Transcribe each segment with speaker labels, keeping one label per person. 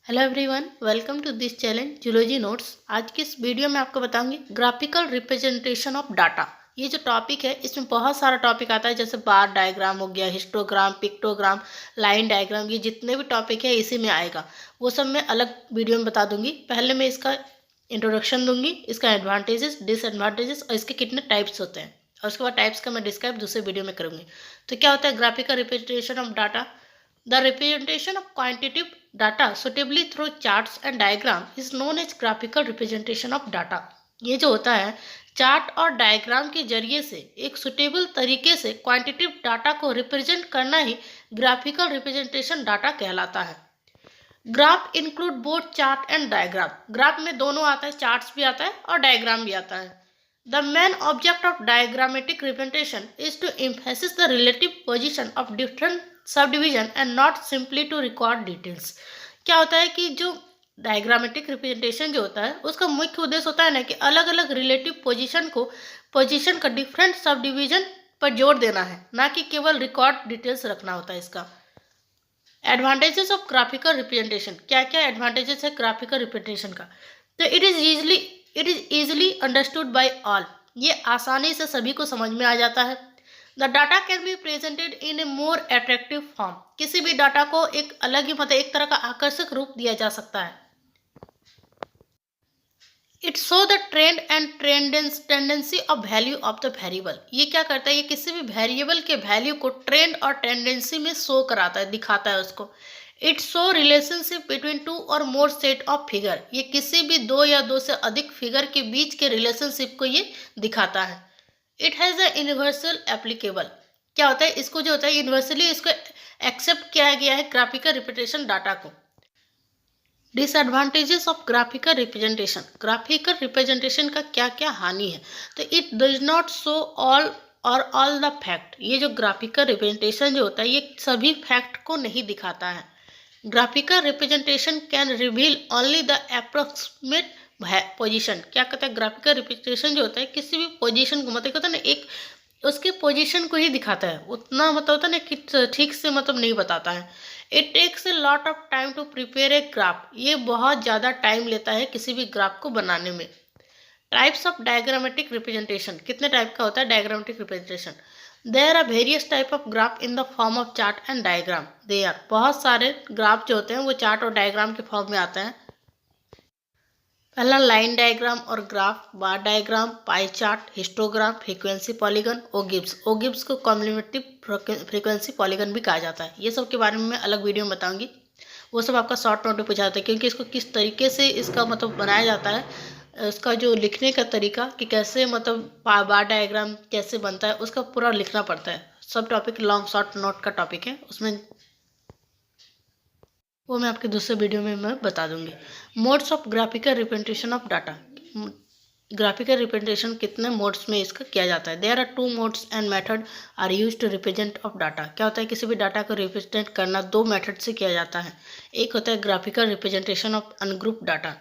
Speaker 1: Hello everyone, welcome to this challenge zoology notes. आज की इस वीडियो में आपको बताऊंगी ग्राफिकल रिप्रेजेंटेशन ऑफ डाटा। ये जो टॉपिक है इसमें बहुत सारा टॉपिक आता है, जैसे बार डायग्राम हो गया, हिस्टोग्राम, पिक्टोग्राम, लाइन डायग्राम। ये जितने भी टॉपिक है इसी में आएगा। वो सब मैं अलग वीडियो में बता दूंगी। पहले मैं इसका इंट्रोडक्शन दूंगी, इसका एडवांटेजेस, डिसएडवांटेजेस और इसके कितने टाइप्स होते हैं, और उसके बाद टाइप्स का मैं डिस्क्राइब दूसरे वीडियो में करूँगी। तो क्या होता है graphical representation of data? The representation of quantitative data suitably through charts and diagram is known as graphical representation of data। ये जो होता है चार्ट और डायग्राम के जरिए से एक सुटेबल तरीके से क्वांटिटेटिव डाटा को रिप्रेजेंट करना ही ग्राफिकल रिप्रेजेंटेशन डाटा कहलाता है। Graph include both chart and diagram. Graph में दोनों आता है, चार्ट्स भी आता है और डायग्राम भी आता है। The main object of diagrammatic representation is to emphasize the relative position of different subdivision and not simply to record details। क्या होता है कि जो डायग्रामेटिक रिप्रेजेंटेशन जो होता है उसका मुख्य उद्देश्य होता है ना कि अलग अलग रिलेटिव पोजीशन का डिफरेंट सब डिवीजन पर जोर देना है, ना कि केवल रिकॉर्ड डिटेल्स रखना होता है इसका। एडवांटेजेस ऑफ ग्राफिकल रिप्रेजेंटेशन, क्या क्या एडवांटेजेस है ग्राफिकल रिप्रेजेंटेशन का? तो it is easily understood by all. ये आसानी से सभी को समझ में आ जाता है। The data can be presented in A more attractive form. किसी भी डाटा को एक अलग ही एक तरह का आकर्षक रूप दिया जा सकता है। It show the trend and tendency of value of the variable. ये क्या करता है, ये किसी भी वेरिएबल के वैल्यू को ट्रेंड और टेंडेंसी में शो कराता है, दिखाता है उसको। It show relationship between two और मोर सेट ऑफ फिगर। ये किसी भी दो या दो से अधिक फिगर के बीच के रिलेशनशिप को ये दिखाता है। It has a universal applicable. क्या होता है, इसको जो होता है यूनिवर्सली इसको एक्सेप्ट किया गया है ग्राफिकल रिप्रेजेंटेशन डाटा को। Disadvantages of graphical representation. Graphical representation का क्या क्या हानि है? तो it does not show all the fact. ये जो ग्राफिकल रिप्रेजेंटेशन जो होता है ये सभी फैक्ट को नहीं दिखाता है। Graphical representation can reveal only the approximate position. क्या कहता है, ग्राफिकल रिप्रेजेंटेशन जो होता है किसी भी पोजीशन को होता है ना, एक उसके पोजीशन को ही दिखाता है, उतना होता है ना कि ठीक से नहीं बताता है। It takes a lot of time to prepare a graph. ये बहुत ज़्यादा टाइम लेता है किसी भी ग्राफ को बनाने में। टाइप्स ऑफ डायग्रामेटिक रिप्रेजेंटेशन, कितने टाइप का होता है diagrammatic representation? There are various type of graph in the form of chart and diagram. They are, बहुत सारे ग्राफ जो होते हैं वो चार्ट और डायग्राम के फॉर्म में आते हैं। पहला लाइन डायग्राम और graph, bar diagram, pie chart, histogram, frequency polygon, ogives को कॉम्प्लीमेंट्री फ्रीक्वेंसी पॉलीगन भी कहा जाता है। ये सब के बारे में मैं अलग वीडियो में बताऊंगी। वो सब आपका शॉर्ट नोट में पूछा जाता है, क्योंकि इसको किस तरीके से इसका बनाया जाता है, उसका जो लिखने का तरीका कि कैसे बार डायग्राम कैसे बनता है उसका पूरा लिखना पड़ता है। सब टॉपिक लॉन्ग शॉर्ट नोट का टॉपिक है, उसमें वो मैं आपके दूसरे वीडियो में मैं बता दूंगी। Modes of graphical representation of data. Graphical representation कितने मोड्स में इसका किया जाता है? There are two modes and method are used to represent of data. क्या होता है, किसी भी डाटा को रिप्रेजेंट करना दो मेथड से किया जाता है। एक होता है graphical representation of ungroup data.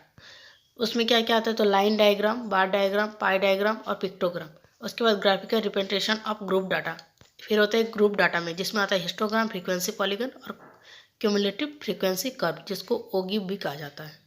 Speaker 1: उसमें क्या क्या आता है, तो लाइन डायग्राम, बार डायग्राम, पाई डायग्राम और पिक्टोग्राम। उसके बाद graphical representation of group data. फिर होता है ग्रुप डाटा में, जिसमें आता है हिस्टोग्राम, फ्रीक्वेंसी पॉलीगन और क्यूमुलेटिव फ्रीक्वेंसी कर्व, जिसको ओगिब भी कहा जाता है।